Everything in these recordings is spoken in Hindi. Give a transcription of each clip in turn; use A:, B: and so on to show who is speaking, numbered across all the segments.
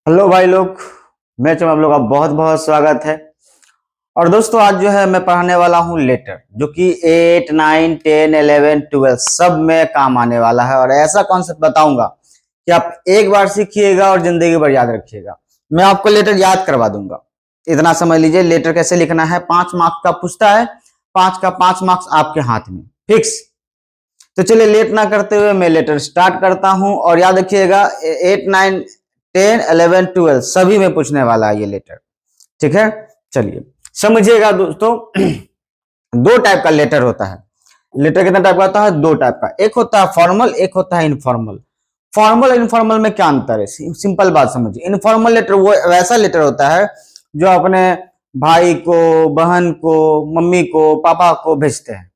A: हेलो भाई लोग, मैच में आप लोग का बहुत बहुत स्वागत है। और दोस्तों आज जो है मैं पढ़ाने वाला हूँ लेटर, जो कि 8, 9, 10, 11, 12 सब में काम आने वाला है। और ऐसा कॉन्सेप्ट बताऊंगा कि आप एक बार सीखिएगा और जिंदगी भर याद रखिएगा। मैं आपको लेटर याद करवा दूंगा। इतना समझ लीजिए लेटर कैसे लिखना है। 5 मार्क्स का पूछता है, 5 का 5 मार्क्स आपके हाथ में फिक्स। तो चलिए लेट ना करते हुए मैं लेटर स्टार्ट करता हूं। और याद रखिएगा 8, 9, 10, 11, 12 सभी में पूछने वाला है ये लेटर। ठीक है, चलिए समझिएगा दोस्तों। दो टाइप का लेटर होता है। लेटर कितना टाइप का होता है? दो टाइप का। एक होता है फॉर्मल, एक होता है इनफॉर्मल। फॉर्मल इनफॉर्मल में क्या अंतर है? सिंपल बात समझिए। इनफॉर्मल लेटर वो वैसा लेटर होता है जो अपने भाई को, बहन को, मम्मी को, पापा को भेजते हैं,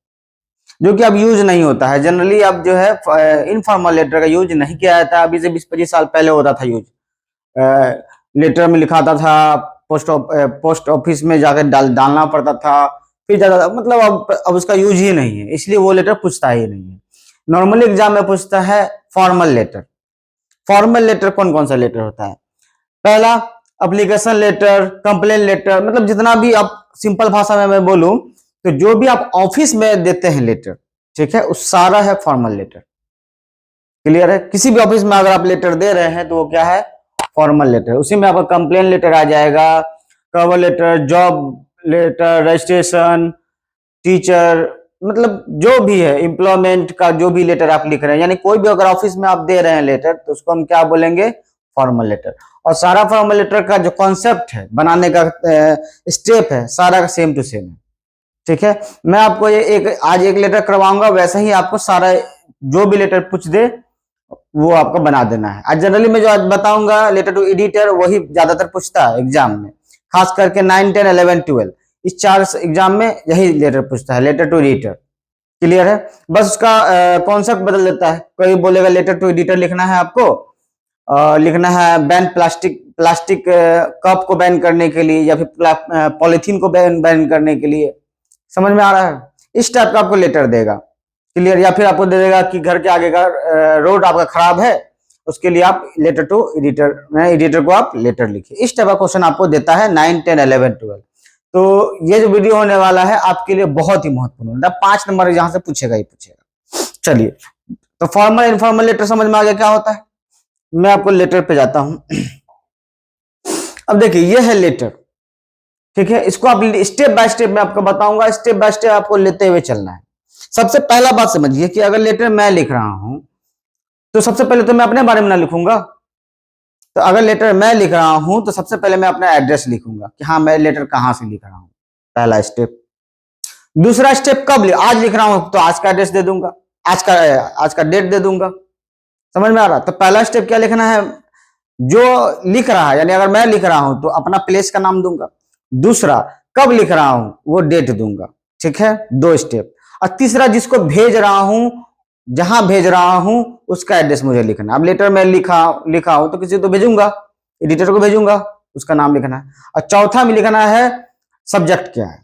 A: जो कि अब यूज नहीं होता है। जनरली अब जो है इनफॉर्मल लेटर का यूज नहीं किया जाता। अभी से 20-25 साल पहले होता था यूज। लेटर में लिखाता था, पोस्ट ऑफिस में जाकर डालना पड़ता था, फिर जाता था। मतलब अब उसका यूज ही नहीं है, इसलिए वो लेटर पूछता ही नहीं है। नॉर्मली एग्जाम में पूछता है फॉर्मल लेटर। फॉर्मल लेटर कौन कौन सा लेटर होता है? पहला एप्लीकेशन लेटर, कंप्लेन लेटर, मतलब जितना भी आप सिंपल भाषा में मैं बोलूं तो जो भी आप ऑफिस में देते हैं लेटर, ठीक है, उस सारा है फॉर्मल लेटर। क्लियर है? किसी भी ऑफिस में अगर आप लेटर दे रहे हैं तो वो क्या है? Formal letter. उसी में आपका कंप्लेन लेटर आ जाएगा, cover letter, job letter, registration, teacher, मतलब जो भी है एम्प्लॉयमेंट का जो भी लेटर आप लिख रहे हैं, यानी कोई भी अगर ऑफिस में आप दे रहे हैं लेटर तो उसको हम क्या बोलेंगे? Formal letter. और सारा फॉर्मल लेटर का जो कॉन्सेप्ट है, बनाने का स्टेप है, सारा का सेम टू सेम है। ठीक है, मैं आपको ये आज एक लेटर करवाऊंगा, वैसे ही आपको सारा जो भी लेटर पूछ दे वो आपको बना देना है। आज जनरली मैं जो आज बताऊंगा लेटर टू एडिटर, वही ज्यादातर पूछता है एग्जाम में, खास करके 9, 10, 11, 12 इस 4 एग्जाम में यही लेटर पूछता है, लेटर टू एडिटर। क्लियर है? बस उसका कॉन्सेप्ट बदल देता है। कोई बोलेगा लेटर टू एडिटर लिखना है आपको, लिखना है बैन प्लास्टिक कप को बैन करने के लिए, या फिर पॉलिथीन को बैन करने के लिए। समझ में आ रहा है? इस टाइप का आपको लेटर देगा। क्लियर? या फिर आपको दे देगा कि घर के आगे का रोड आपका खराब है, उसके लिए आप लेटर टू एडिटर, एडिटर को आप लेटर लिखिए। इस टाइप का क्वेश्चन आपको देता है 9, 10, 11, 12। तो ये जो वीडियो होने वाला है आपके लिए बहुत ही महत्वपूर्ण है। 5 नंबर यहां से पूछेगा ही पूछेगा। चलिए, तो फॉर्मल इनफॉर्मल लेटर समझ में आ गया क्या होता है? मैं आपको लेटर पे जाता हूं। अब देखिए ये है लेटर, ठीक है। इसको आप स्टेप बाय स्टेप मैं आपको बताऊंगा, स्टेप बाय स्टेप आपको लेते हुए चलना है। सबसे पहला बात समझिए कि अगर लेटर मैं लिख रहा हूं तो सबसे पहले तो मैं अपने बारे में ना लिखूंगा। तो अगर लेटर मैं लिख रहा हूं तो सबसे पहले मैं अपना एड्रेस लिखूंगा कि हाँ मैं लेटर कहां से लिख रहा हूं। पहला स्टेप। दूसरा स्टेप कब आज लिख रहा हूं तो आज का एड्रेस दे दूंगा, आज का डेट दे दूंगा। समझ में आ रहा? तो पहला स्टेप क्या लिखना है? जो लिख रहा है, यानी अगर मैं लिख रहा हूं तो अपना प्लेस का नाम दूंगा। दूसरा, कब लिख रहा हूं वो डेट दूंगा। ठीक है, 2 स्टेप। और तीसरा, जिसको भेज रहा हूं, जहां भेज रहा हूं उसका एड्रेस मुझे लिखना। अब लेटर में लिखा हूं तो किसी तो भेजूंगा, एडिटर को भेजूंगा, उसका नाम लिखना है। और चौथा में लिखना है सब्जेक्ट क्या है।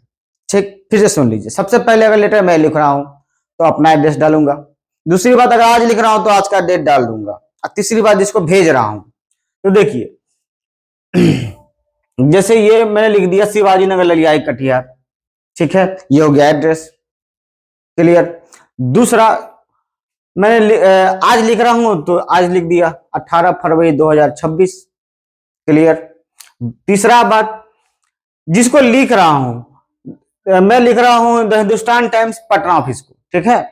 A: ठीक, फिर से सुन लीजिए। सबसे पहले अगर लेटर मैं लिख रहा हूं तो अपना एड्रेस डालूंगा। दूसरी बात, अगर आज लिख रहा हूं तो आज का डेट डाल दूंगा। और तीसरी बात, जिसको भेज रहा हूं, तो देखिए जैसे ये मैंने लिख दिया शिवाजी नगर ललियाई कटिहार, ठीक है, ये हो गया एड्रेस। क्लियर? दूसरा, मैंने आज लिख रहा हूं तो आज लिख दिया 18 फरवरी 2026। क्लियर? तीसरा बात, जिसको लिख रहा हूं, मैं लिख रहा हूं the Hindustan times Patna office को, ठीक है।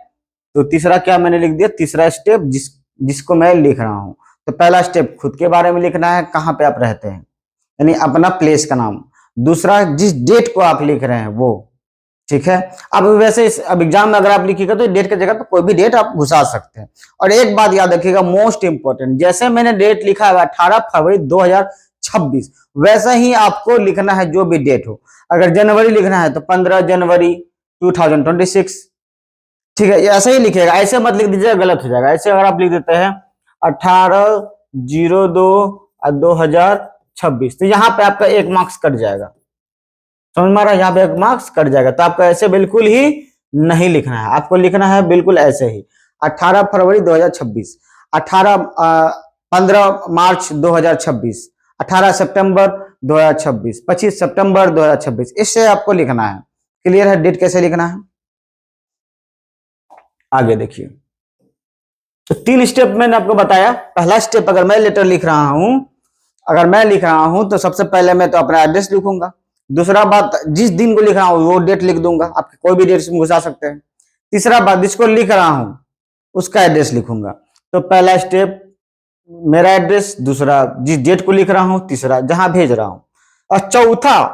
A: तो तीसरा क्या मैंने लिख दिया? तीसरा स्टेप, जिसको मैं लिख रहा हूं। तो पहला स्टेप खुद के बारे में लिखना है, कहां पे आप रहते हैं, यानी अपना प्लेस का नाम। दूसरा, जिस डेट को आप लिख रहे हैं वो, ठीक है। अब वैसे अब एग्जाम में अगर आप लिखिएगा तो डेट की जगह पे कोई भी डेट आप घुसा सकते हैं। और एक बात याद रखिएगा मोस्ट इंपोर्टेंट, जैसे मैंने डेट लिखा है 18 फरवरी 2026, वैसा ही आपको लिखना है जो भी डेट हो। अगर जनवरी लिखना है तो 15 जनवरी 2026, ठीक है, ऐसे ही लिखिएगा। ऐसे मत लिख दीजिएगा, गलत हो जाएगा। ऐसे अगर आप लिख देते हैं 18/02/2026 तो यहाँ पे आपका 1 मार्क्स कट जाएगा। समझ में आ रहा है? यहाँ पे 1 मार्क्स कट जाएगा। तो आपको ऐसे बिल्कुल ही नहीं लिखना है, आपको लिखना है बिल्कुल ऐसे ही 18 फरवरी 2026, 15 मार्च 2026, 18 सितंबर 2026, 25 सितंबर 2026, इससे आपको लिखना है। क्लियर है? डेट कैसे लिखना है आगे देखिए। तो 3 स्टेप मैंने आपको बताया। पहला स्टेप, अगर मैं लेटर लिख रहा हूं तो सबसे पहले मैं तो अपना एड्रेस लिखूंगा। दूसरा बात, जिस दिन को लिख रहा हूं वो डेट लिख दूंगा, आप कोई भी डेट में घुसा सकते हैं। तीसरा बात, जिसको लिख रहा हूं उसका एड्रेस लिखूंगा। तो पहला स्टेप मेरा एड्रेस, दूसरा जिस डेट को लिख रहा हूं, तीसरा जहां भेज रहा हूं, और चौथा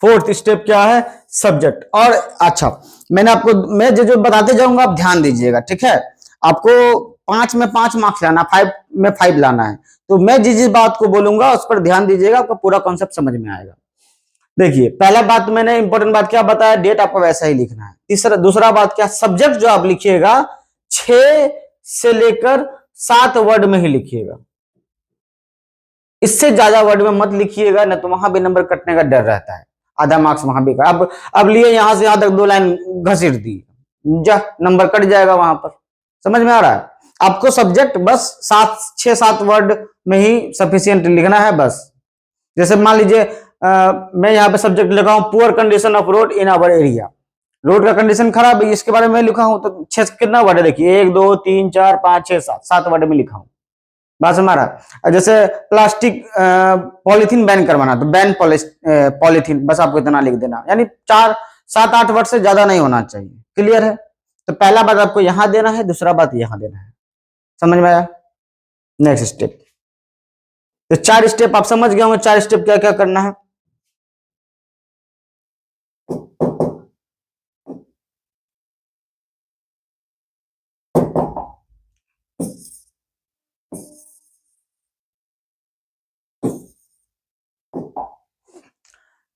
A: फोर्थ स्टेप क्या है, सब्जेक्ट। और अच्छा, मैं जो बताते जाऊंगा आप ध्यान दीजिएगा, ठीक है? आपको 5 में 5 मार्क्स लाना, 5 में 5 लाना है। तो मैं जिस बात को बोलूंगा उस पर ध्यान दीजिएगा, आपको पूरा कॉन्सेप्ट समझ में आएगा। देखिए, पहला बात मैंने इंपॉर्टेंट बात क्या बताया, डेट आपको वैसा ही लिखना है। दूसरा बात क्या, सब्जेक्ट जो आप लिखिएगा 6 से लेकर 7 वर्ड में ही लिखिएगा, इससे ज्यादा वर्ड में मत लिखिएगा, ना तो वहां भी नंबर कटने का डर रहता है, आधा मार्क्स वहां भी का। अब लिए यहां से यहां तक 2 लाइन घसीट दी, जा नंबर कट जाएगा वहां पर। समझ में आ रहा है? आपको सब्जेक्ट बस 6-7 वर्ड में ही सफिशियंट लिखना है बस। जैसे मान लीजिए मैं यहाँ पे सब्जेक्ट लिखा हूं poor condition of road in our area, road का कंडीशन खराब है, इसके बारे में लिखा हूं, तो 6 कितना वर्ड है देखिए, 1 2 3 4 5 6 7 वर्ड में लिखा हूं। बात समझ रहा? जैसे प्लास्टिक पॉलीथीन बैन करवाना, तो बैन पॉलीथीन, बस आपको इतना लिख देना, यानी 4-7-8 वर्ड से ज्यादा नहीं होना चाहिए। क्लियर है? तो पहला बात आपको यहां देना है, दूसरा बात यहां देना है। समझ में आया? Next step. तो 4 स्टेप आप समझ गए होंगे, 4 स्टेप क्या क्या करना है।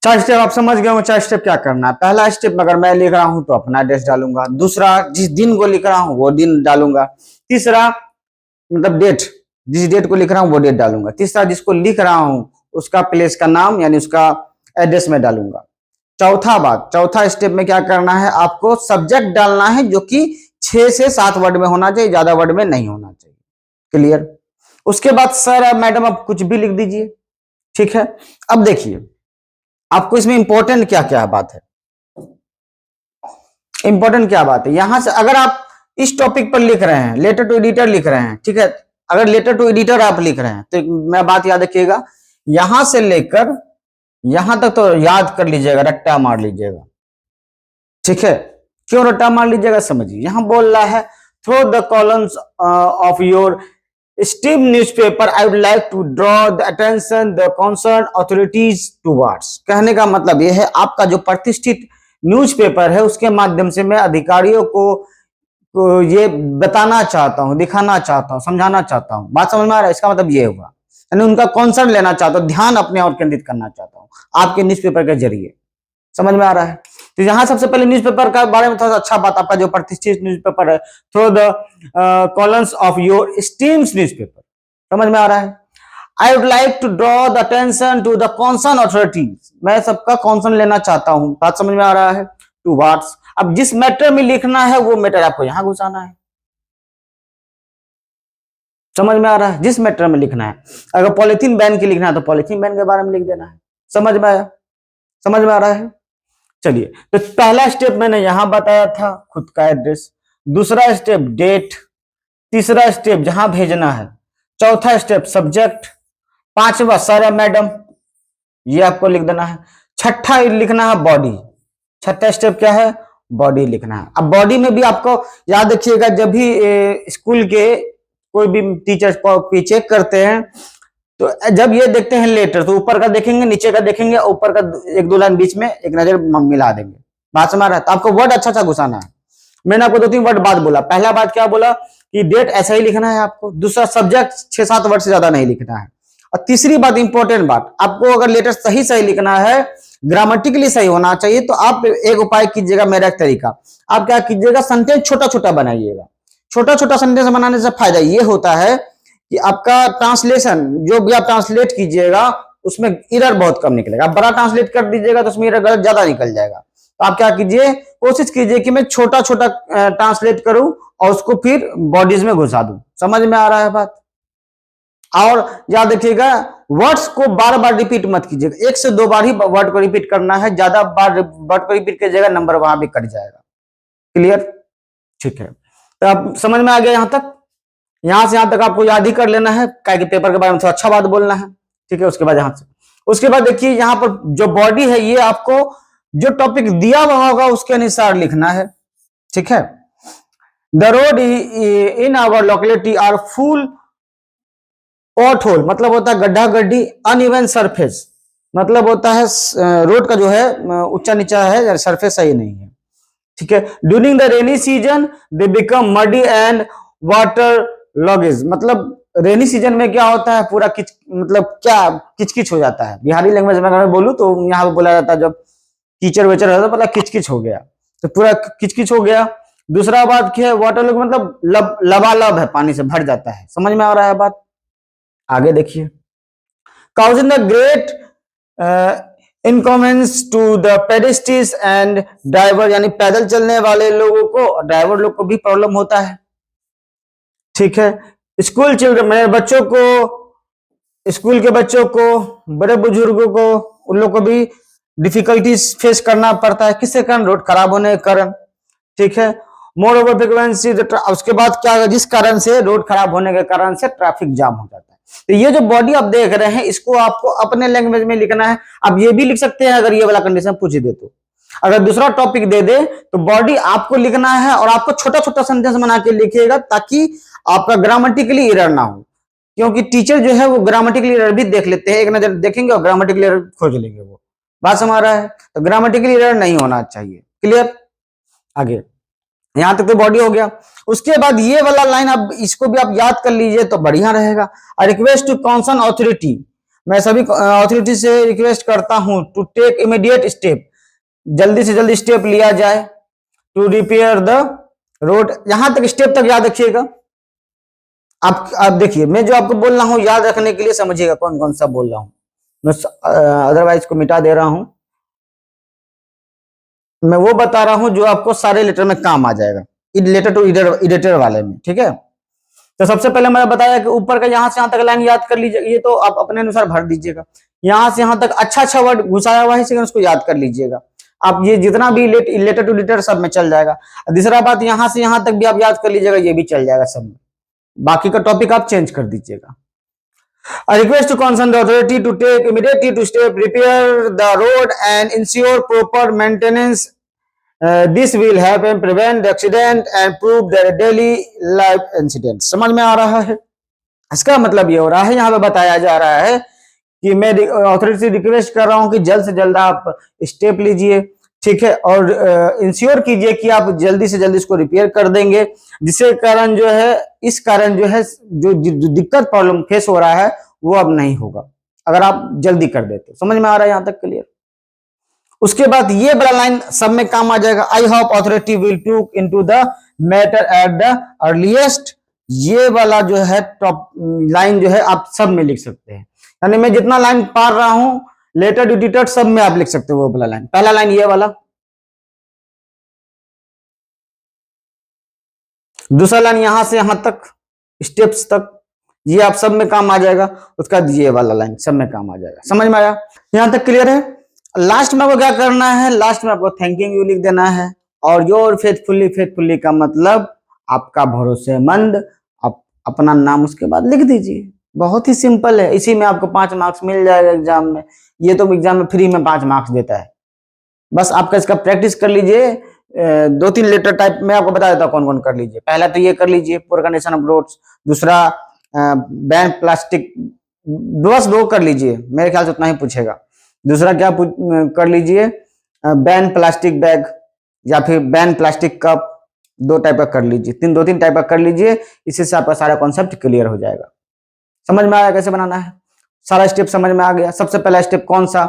A: चार स्टेप आप समझ गए हो। 4 स्टेप क्या करना है। पहला स्टेप, अगर मैं लिख रहा हूं तो अपना एड्रेस डालूंगा। दूसरा, जिस दिन को लिख रहा हूं वो दिन डालूंगा। तीसरा, मतलब डेट, जिस डेट को लिख रहा हूं वो डेट डालूंगा। तीसरा, जिसको लिख रहा हूं उसका प्लेस का नाम यानी उसका एड्रेस में डालूंगा। चौथा स्टेप में क्या करना है, आपको सब्जेक्ट डालना है जो कि 6 से 7 वर्ड में होना चाहिए, ज्यादा वर्ड में नहीं होना चाहिए। क्लियर? उसके बाद सर मैडम आप कुछ भी लिख दीजिए, ठीक है। अब देखिए आपको इसमें इंपॉर्टेंट क्या क्या बात है, इंपॉर्टेंट क्या बात है। यहां से अगर आप इस टॉपिक पर लिख रहे हैं, लेटर टू एडिटर लिख रहे हैं, ठीक है, अगर लेटर टू एडिटर आप लिख रहे हैं तो मैं बात याद रखिएगा, यहां से लेकर यहां तक तो याद कर लीजिएगा, रट्टा मार लीजिएगा, ठीक है। क्यों रट्टा मार लीजिएगा, समझिए। यहां बोल रहा है through the columns of your esteemed newspaper, I would like to draw the attention the concerned authorities towards। कहने का मतलब यह है, आपका जो प्रतिष्ठित न्यूज़पेपर है उसके माध्यम से मैं अधिकारियों को ये बताना चाहता हूं, दिखाना चाहता हूं, समझाना चाहता हूं। बात समझ में आ रहा है? इसका मतलब ये हुआ, यानी उनका कॉन्सर्न लेना चाहता हूं, ध्यान अपने और केंद्रित करना चाहता हूं आपके न्यूज़पेपर के जरिए। समझ में आ रहा है? तो यहां सबसे पहले न्यूज़पेपर का बारे में थोड़ा सा अच्छा बात, आपका जो प्रतिष्ठित न्यूज़पेपर है, through the columns of your esteemed newspaper. समझ में आ रहा है? I would like to draw the attention to the concern authorities, मैं सबका कॉन्सर्न लेना चाहता हूं। बात समझ में आ रहा है? टू वाट्स, अब जिस मैटर में लिखना है वो मैटर आपको यहां घुसाना है। समझ में आ रहा है? जिस मैटर में लिखना है, अगर पॉलिथीन बैन की लिखना है तो पॉलिथीन बैन के बारे में लिख देना है। समझ में आया? समझ में आ रहा है? चलिए, तो पहला स्टेप मैंने यहां बताया था, खुद का एड्रेस। दूसरा स्टेप डेट। तीसरा स्टेप जहां भेजना है। चौथा स्टेप सब्जेक्ट। पांचवा सर मैडम, ये आपको लिख देना है। छठा लिखना है बॉडी। छठा स्टेप क्या है, बॉडी लिखना है। अब बॉडी में भी आपको याद रखिएगा, जब भी स्कूल के कोई भी टीचर कॉपी चेक करते हैं तो जब ये देखते हैं लेटर, तो ऊपर का देखेंगे, नीचे का देखेंगे, ऊपर का 1-2 लाइन बीच में एक नजर मिला देंगे। बात समझ रहा है? तो आपको वर्ड अच्छा अच्छा घुसाना है। मैंने आपको 2-3 वर्ड बात बोला। पहला बात क्या बोला कि डेट ऐसा ही लिखना है आपको। दूसरा, सब्जेक्ट 6-7 वर्ड से ज्यादा नहीं लिखना है। और तीसरी बात, इंपॉर्टेंट बात, आपको अगर लेटर सही सही लिखना है, ग्रामेटिकली सही होना चाहिए, तो आप एक उपाय कीजिएगा, मेरा एक तरीका, आप क्या कीजिएगा, सेंटेंस छोटा छोटा बनाइएगा। छोटा छोटा सेंटेंस बनाने से फायदा ये होता है कि आपका ट्रांसलेशन, जो भी आप ट्रांसलेट कीजिएगा उसमें एरर बहुत कम निकलेगा। आप बड़ा ट्रांसलेट कर दीजिएगा तो उसमें एरर गलत ज्यादा निकल जाएगा। तो आप क्या कीजिए, कोशिश कीजिए कि मैं छोटा छोटा ट्रांसलेट करूं और उसको फिर बॉडीज में घुसा दूं। समझ में आ रहा है बात? और याद रखिएगा, वर्ड्स को बार बार रिपीट मत कीजिएगा, 1 से 2 बार ही वर्ड को रिपीट करना है, ज्यादा बार वर्ड को रिपीट कीजिएगा नंबर वहां भी कट जाएगा। क्लियर? ठीक है, तो अब समझ में आ गया यहां तक। यहां से यहां तक आपको याद ही कर लेना है, क्या पेपर के बारे में थोड़ा अच्छा बात बोलना है। ठीक है, उसके बाद यहां से उसके बाद देखिए यहाँ पर जो बॉडी है ये आपको जो टॉपिक दिया हुआ होगा उसके अनुसार लिखना है। ठीक है, the road in our locality are full pothole, मतलब होता है गड्ढा गड्ढी, अनइवन सरफेस, मतलब होता है रोड का जो है ऊंचा नीचा है, सरफेस सही नहीं है। ठीक है, during the rainy season they become muddy and water luggage, मतलब रेनी सीजन में क्या होता है पूरा मतलब क्या किचकिच हो जाता है। बिहारी लैंग्वेज में अगर मैं बोलूं तो यहाँ पे बोला जाता है जब कीचड़ वेचड़ होता है मतलब किचकिच हो गया, तो पूरा किचकिच हो गया। दूसरा बात क्या है, वाटर लॉग मतलब लबालब है, पानी से भर जाता है। समझ में आ रहा है बात? आगे देखिए, causing the great inconvenience to the pedestrians and driver, यानी पैदल चलने वाले लोगों को और ड्राइवर लोग को भी प्रॉब्लम होता है। ठीक है, स्कूल चिल्ड्रन मेरे बच्चों को, स्कूल के बच्चों को, बड़े बुजुर्गों को, उन लोग को भी डिफिकल्टीज फेस करना पड़ता है। किसके कारण? रोड खराब होने के कारण। ठीक है, मोर ओवर फ्रिक्वेंसी, उसके बाद क्या, जिस कारण से रोड खराब होने के कारण से ट्रैफिक जाम हो जाता है। तो ये जो बॉडी आप देख रहे हैं इसको आपको अपने लैंग्वेज में लिखना है। आप ये भी लिख सकते हैं अगर ये वाला कंडीशन पूछ दे तो। अगर दूसरा टॉपिक दे दे तो बॉडी आपको लिखना है और आपको छोटा छोटा सेंटेंस बना के लिखिएगा ताकि आपका ग्रामेटिकली एरर ना हो, क्योंकि टीचर जो है वो ग्रामेटिकली एरर भी देख लेते हैं, एक नजर देखेंगे और ग्रामेटिकली एरर खोज लेंगे। वो बात समझ रहा है? तो ग्रामेटिकली एरर नहीं होना चाहिए। क्लियर? आगे यहां तक तो बॉडी हो गया। उसके बाद ये वाला लाइन आप इसको भी आप याद कर लीजिए तो बढ़िया रहेगा। I request to concern authority, मैं सभी अथॉरिटी से रिक्वेस्ट करता हूं टू टेक इमीडिएट स्टेप, जल्दी से जल्दी स्टेप लिया जाए टू रिपेयर द रोड। यहां तक स्टेप तक याद रखिएगा। आप देखिए मैं जो आपको बोल रहा हूं याद रखने के लिए समझिएगा कौन कौन सा बोल रहा हूं मैं, अदरवाइज को मिटा दे रहा हूं। मैं वो बता रहा हूं जो आपको सारे लेटर में काम आ जाएगा, लेटर टू एडिटर वाले में। ठीक है, तो सबसे पहले मैंने बताया कि ऊपर का यहां से यहां तक लाइन याद कर लीजिए, ये तो आप अपने अनुसार भर दीजिएगा। यहां से यहां तक अच्छा अच्छा वर्ड घुसाया हुआ है इसी उसको याद कर लीजिएगा। आप ये जितना भी लेटर टू एडिटर सब में चल जाएगा। दूसरा बात यहां से यहां तक भी आप याद कर लीजिएगा, ये भी चल जाएगा सब में। बाकी का टॉपिक आप चेंज कर दीजिएगा। I request to concern the authority to take immediately to step repair the road and ensure proper maintenance. This will help and prevent the accident and prove the daily life incidents. समझ में आ रहा है? इसका मतलब ये हो रहा है, यहाँ पे बताया जा रहा है कि मैं अथॉरिटी से रिक्वेस्ट कर रहा हूँ कि जल्द से जल्द आप स्टेप लीजिए। ठीक है, और इंश्योर कीजिए कि आप जल्दी से जल्दी इसको रिपेयर कर देंगे, जिससे कारण जो है इस कारण जो है जो दिक्कत प्रॉब्लम फेस हो रहा है वो अब नहीं होगा अगर आप जल्दी कर देते। समझ में आ रहा है यहाँ तक? क्लियर? उसके बाद ये बड़ा लाइन सब में काम आ जाएगा। आई होप अथॉरिटी विल टूक into the matter at the earliest. ये वाला जो है टॉप लाइन जो है आप सब में लिख सकते हैं, यानी मैं जितना लाइन पढ़ रहा हूं लेटर टू एडिटर सब में आप लिख सकते हो वो वाला लाइन। पहला लाइन ये वाला, दूसरा लाइन यहां से यहां तक स्टेप्स तक, ये आप सब में काम आ जाएगा। उसका ये वाला लाइन सब में काम आ जाएगा। समझ में आया? यहां तक क्लियर है? लास्ट में आपको क्या करना है, लास्ट में आपको थैंकिंग यू लिख देना है। और योर फेथफुली, फेथफुली का मतलब आपका भरोसेमंद, आप अपना नाम उसके बाद लिख दीजिए। बहुत ही सिंपल है, इसी में आपको 5 मार्क्स मिल जाएगा एग्जाम में। ये तो एग्जाम में फ्री में 5 मार्क्स देता है। बस आपका इसका प्रैक्टिस कर लीजिए। 2-3 लेटर टाइप में आपको बता देता हूँ कौन कौन कर लीजिए। पहला तो ये कर लीजिए, पुअर कंडीशन ऑफ रोड्स। दूसरा बैन प्लास्टिक, बस 2 कर लीजिए, मेरे ख्याल से उतना ही पूछेगा। दूसरा क्या कर लीजिए, बैन प्लास्टिक बैग या फिर बैन प्लास्टिक कप, 2 टाइप का कर लीजिए। 2-3 टाइप का कर लीजिए, इससे से आपका सारा कॉन्सेप्ट क्लियर हो जाएगा। समझ में आया कैसे बनाना है? सारा स्टेप समझ में आ गया। सबसे पहला स्टेप कौन सा,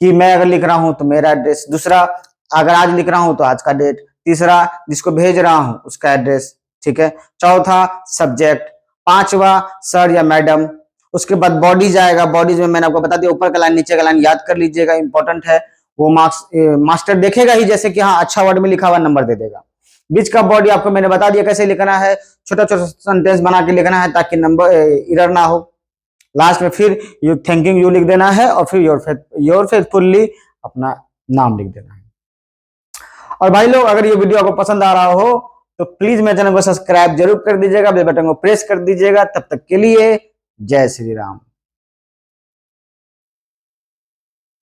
A: कि मैं अगर लिख रहा हूं तो मेरा एड्रेस। दूसरा, अगर आज लिख रहा हूं तो आज का डेट। तीसरा, जिसको भेज रहा हूं उसका एड्रेस। ठीक है, चौथा सब्जेक्ट। 5वां सर या मैडम। उसके बाद बॉडी जाएगा, बॉडीज में मैंने आपको बता दिया, ऊपर का लाइन नीचे का लाइन याद कर लीजिएगा, इंपॉर्टेंट है। वो मार्क्स मास्टर देखेगा ही, जैसे कि हाँ अच्छा वर्ड में लिखा हुआ नंबर दे देगा। बीच का बॉडी आपको मैंने बता दिया कैसे लिखना है, छोटा छोटा सेंटेंस बना के लिखना है ताकि नंबर एरर ना हो। लास्ट में फिर यू थैंकिंग यू लिख देना है और फिर योर फेथफुल्ली अपना नाम लिख देना है। और भाई लोग अगर ये वीडियो आपको पसंद आ रहा हो तो प्लीज मेरे चैनल को सब्सक्राइब जरूर कर दीजिएगा, बेल बटन को प्रेस कर दीजिएगा। तब तक के लिए जय श्री राम।